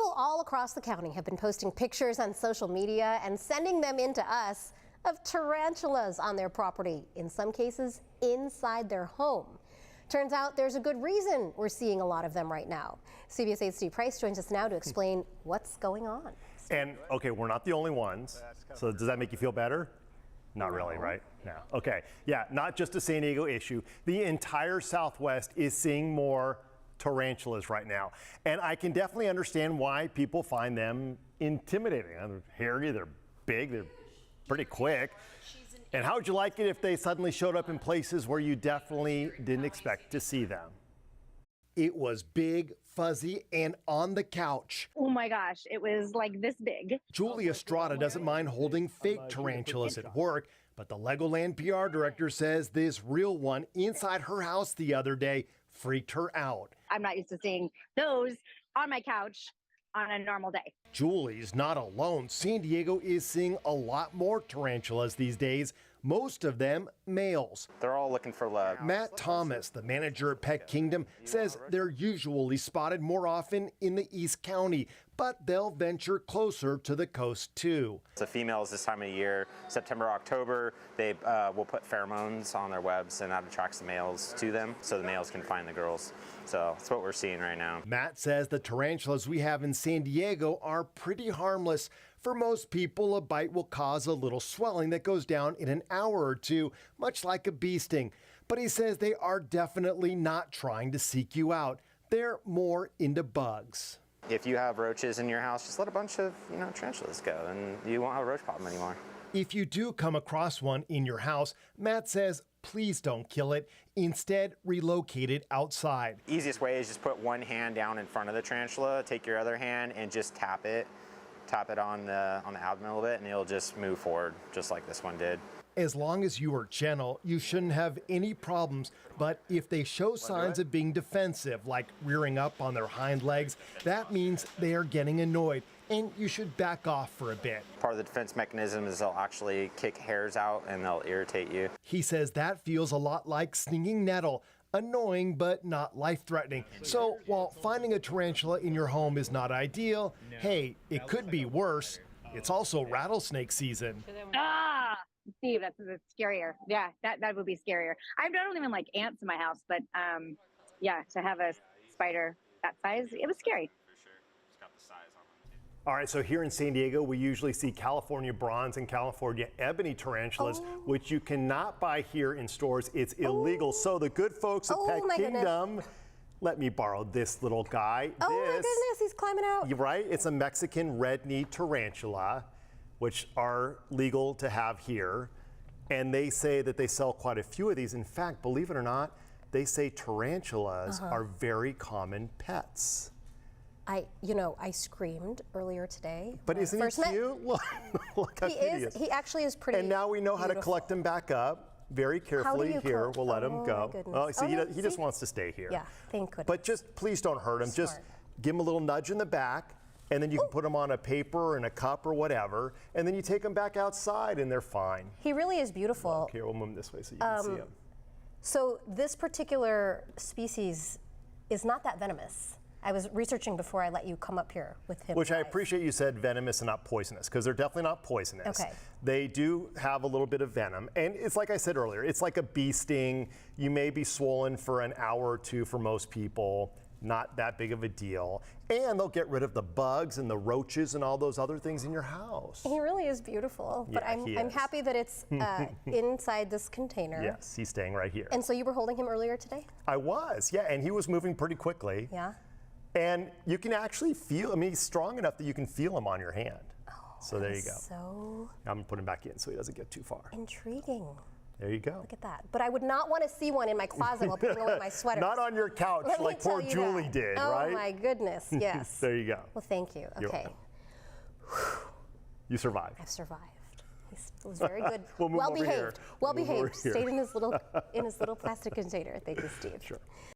People all across the county have been posting pictures on social media and sending them in to us of tarantulas on their property, in some cases inside their home. Turns out there's a good reason we're seeing a lot of them right now. CBS 8's Steve Price joins us now to explain what's going on. And okay, we're not the only ones. So does that make you feel better? Not really, right? No. Okay. Yeah, not just a San Diego issue. The entire Southwest is seeing more tarantulas right now. And I can definitely understand why people find them intimidating. They're hairy, they're big, they're pretty quick. And how would you like it if they suddenly showed up in places where you definitely didn't expect to see them? It was big, fuzzy, and on the couch. Oh my gosh, it was like this big. Julie Estrada doesn't mind holding fake tarantulas at work, but the Legoland PR director says this real one inside her house the other day freaked her out. I'm not used to seeing those on my couch on a normal day. Julie's not alone. San Diego is seeing a lot more tarantulas these days, most of them males. They're all looking for love. Matt Thomas, the manager at Pet Kingdom, says they're usually spotted more often in the East County, but they'll venture closer to the coast too. The females this time of year, September, October, they will put pheromones on their webs, and that attracts the males to them, so the males can find the girls. So that's what we're seeing right now. Matt says the tarantulas we have in San Diego are pretty harmless. For most people, a bite will cause a little swelling that goes down in an hour or two, much like a bee sting. But he says they are definitely not trying to seek you out. They're more into bugs. If you have roaches in your house, just let a bunch of tarantulas go, and you won't have a roach problem anymore. If you do come across one in your house, Matt says please don't kill it. Instead, relocate it outside. Easiest way is just put one hand down in front of the tarantula, take your other hand and just tap it on the abdomen a little bit, and it'll just move forward just like this one did. As long as you are gentle, you shouldn't have any problems. But if they show signs of being defensive, like rearing up on their hind legs, that means they are getting annoyed, and you should back off for a bit. Part of the defense mechanism is they'll actually kick hairs out and they'll irritate you. He says that feels a lot like stinging nettle. Annoying, but not life-threatening. So while finding a tarantula in your home is not ideal, hey, it could be worse. It's also rattlesnake season. Ah, Steve, that's scarier. Yeah, that would be scarier. I don't even like ants in my house, but yeah, to have a spider that size, it was scary. All right, so here in San Diego, we usually see California bronze and California ebony tarantulas, which you cannot buy here in stores. It's illegal. So the good folks at Pet Kingdom let me borrow this little guy. Oh my goodness, he's climbing out. You're right, it's a Mexican red-knee tarantula, which are legal to have here. And they say that they sell quite a few of these. In fact, believe it or not, they say tarantulas are very common pets. I screamed earlier today. But isn't he cute? Look how cute he is. He actually is pretty. And now we know how to collect him back up very carefully. Here, we'll let him go. Oh, see, he just wants to stay here. Yeah, thank goodness. But just please don't hurt him. Just give him a little nudge in the back, and then you can put him on a paper and a cup or whatever, and then you take them back outside, and they're fine. He really is beautiful. Okay, we'll move him this way so you can see him. So this particular species is not that venomous. I was researching before I let you come up here with him. Which I appreciate you said venomous and not poisonous, because they're definitely not poisonous. Okay. They do have a little bit of venom. And it's like I said earlier, it's like a bee sting. You may be swollen for an hour or two for most people. Not that big of a deal. And they'll get rid of the bugs and the roaches and all those other things in your house. He really is beautiful. But Yeah, I'm happy that it's inside this container. Yes, he's staying right here. And so you were holding him earlier today? I was, yeah, and he was moving pretty quickly. Yeah. And you can actually feel, I mean, he's strong enough that you can feel him on your hand. Oh, so there you go. So I'm gonna put him back in so he doesn't get too far. intriguing. There you go. Look at that. But I would not want to see one in my closet while putting away my sweaters. Not on your couch like poor Julie did, right? Oh my goodness, yes. There you go. Well, thank you. Okay. You survived. I've survived. It was very good. We'll move well over behaved. here. Well behaved. Stayed in his little plastic container. Thank you, Steve. Sure.